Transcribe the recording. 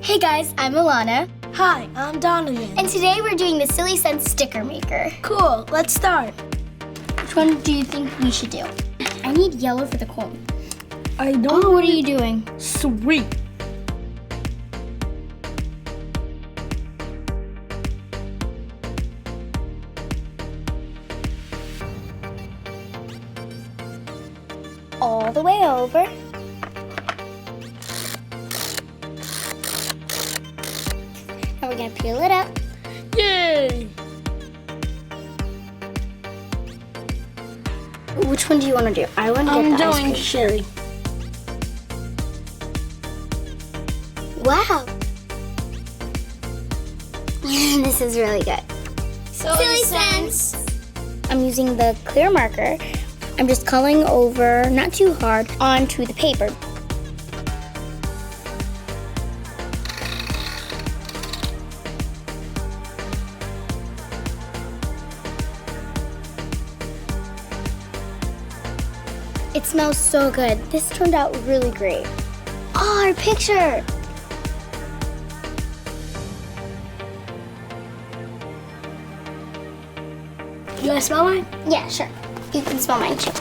Hey guys, I'm Alana, Hi, I'm Donovan. and today we're doing the Silly Sense sticker maker. Cool, let's start. Which one do you think we should do? I need yellow for the cone. I don't Oh, what are you doing? Sweet. All the way over. Now we're gonna peel it up. Yay! Which one do you want to do? I want to get I'm the ice doing cream. sherry. Wow. This is really good. Silly Sense. I'm using the clear marker. I'm just coloring over, not too hard, onto the paper. It smells so good. This turned out really great. Oh, our picture. You wanna smell mine? Yeah, sure. You can smell mine too.